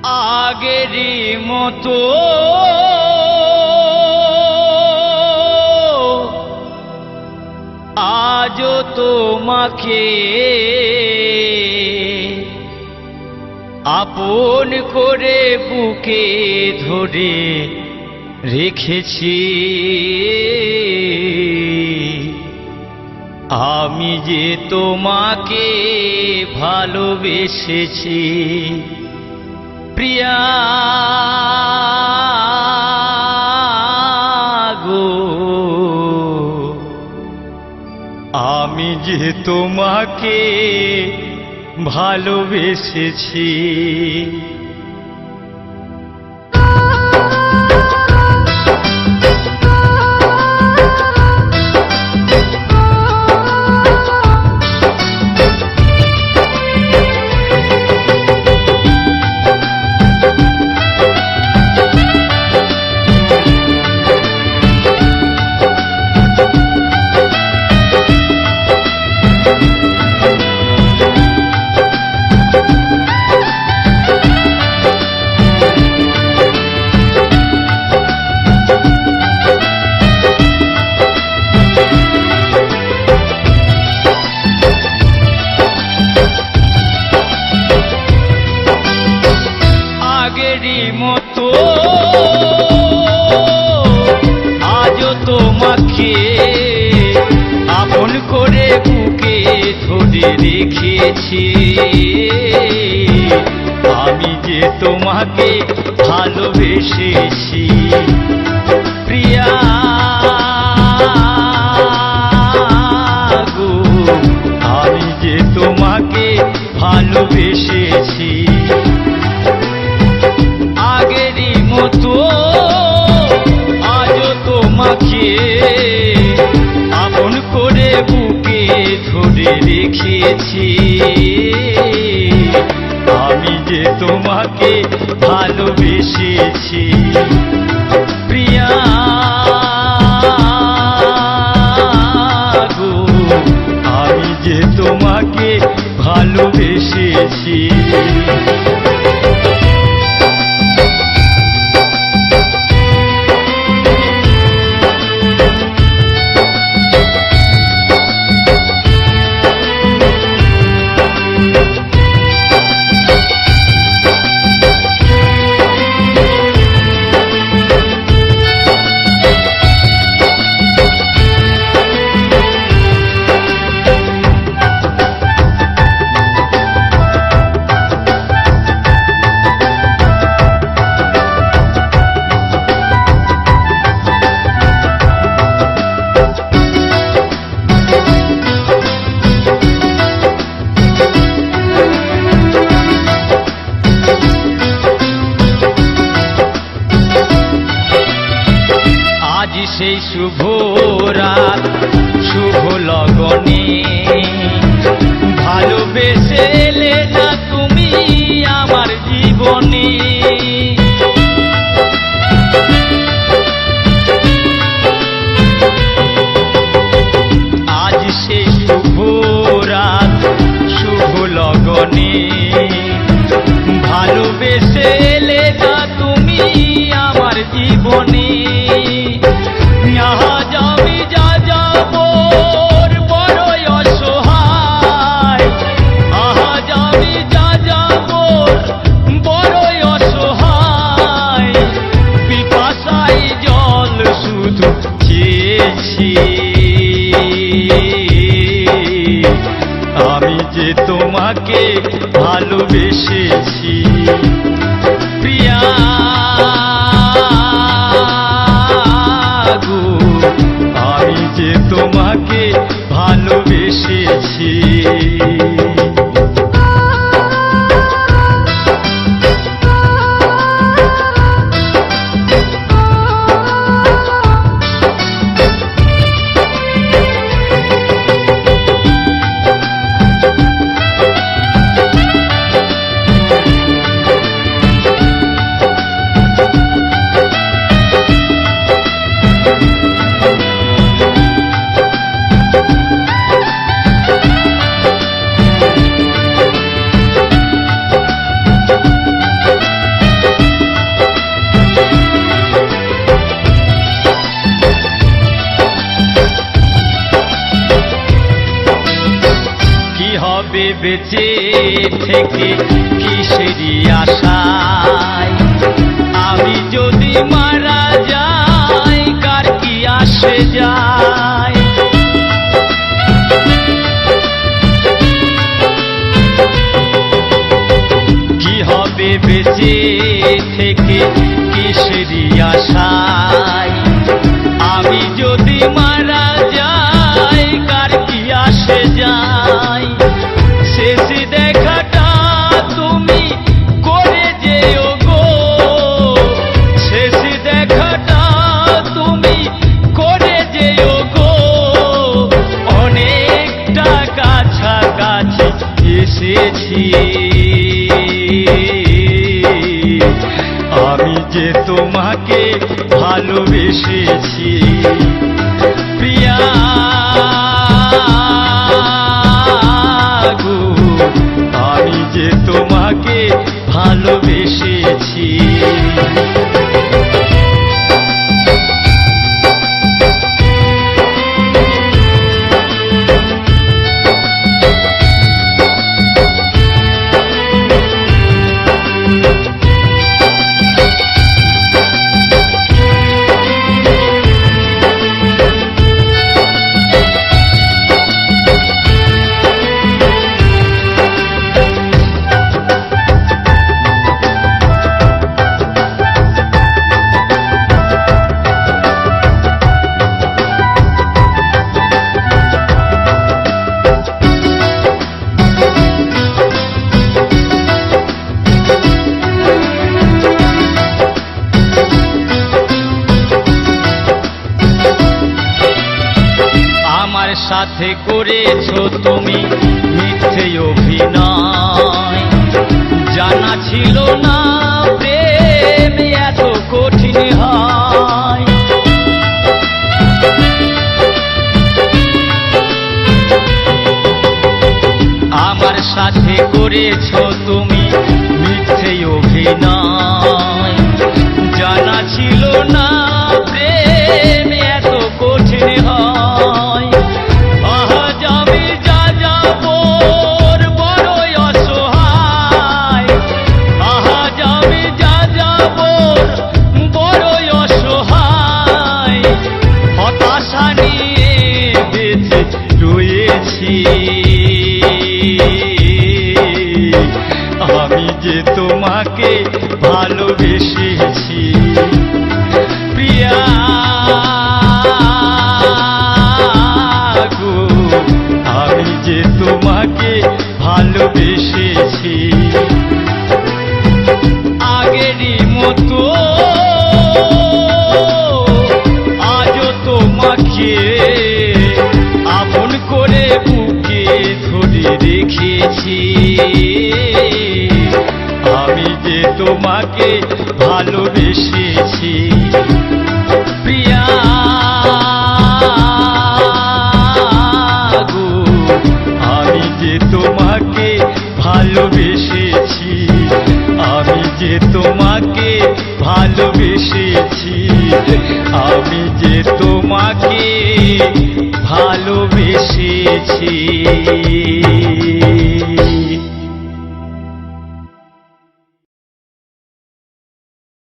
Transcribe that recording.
আগেরই মতো আজও তোমাকে আপন করে বুকে ধরে রেখেছি। আমি যে তোমাকে ভালোবেসেছি প্রিয়া গো, আমি যে তোমাকে ভালোবেসেছি। মতো আজও তোমাকে আপন করে বুকে ধরে রেখেছি। আমি যে তোমাকে ভালোবেসেছি প্রিয়া গো, আমি যে তোমাকে ভালোবেসেছি। আগেরই মতো আজও তোমাকে আপন করে বুকে ধরে রেখেছি। আমি যে তোমাকে ভালোবেসেছি প্রিয়া গো, আমি যে তোমাকে ভালোবেসেছি। সেই শুভ রাত শুভ লগনে ভালোবেসে এলে না তুমি আমার জীবনে। আজ সেই শুভ রাত শুভ লগনে ভালোবেসে এলে না তুমি আমার জীবনে। আজ আমি যা যাবর বড়ই অসহায়, আজ আমি যা যাবর বড়ই অসহায়, পিপাসায় জল শুধু চেয়েছি। আমি যে তোমাকে ভালোবেসেছি প্রিয়া গো, আমি যে তোমাকে ভালোবেসেছি। বেঁচে থেকে কিসেরই আশায়, আমি যদি মারা যাই কার কি আসে যায়। কি হবে বেঁচে থেকে কিসেরই আশায়, আমি যদি মারা যাই কার কি আসে যায়। শেষ দেখাটা তুমি করে যেও গো, শেষ দেখাটা তুমি করে যেও গো, অনেকটা কাছাকাছি এসেছি। আমি যে তোমাকে ভালোবেসেছি প্রিয়া গো, আমি যে তোমাকে ভালোবেসেছি। সাথে করেছো তুমি মিথ্যে অভিনয়, জানা ছিল না প্রেম এত কঠিন হয়। আমার সাথে করেছো তুমি মিথ্যে অভিনয়, জানা ছিল না প্রেম এত কঠিন হয়। আমি যে তোমাকে ভালোবেসেছি প্রিয়া গো, আমি যে তোমাকে ভালোবেসেছি। আগেরই মতো আজও তোমাকে আপন করে বুকে ধরে রেখেছি। আমি যে তোমাকে ভালোবেসেছি প্রিয়া গো, আমি যে তোমাকে ভালোবেসেছি, আমি যে তোমাকে ভালোবেসেছি, আমি যে তোমাকে ভালোবেসেছি।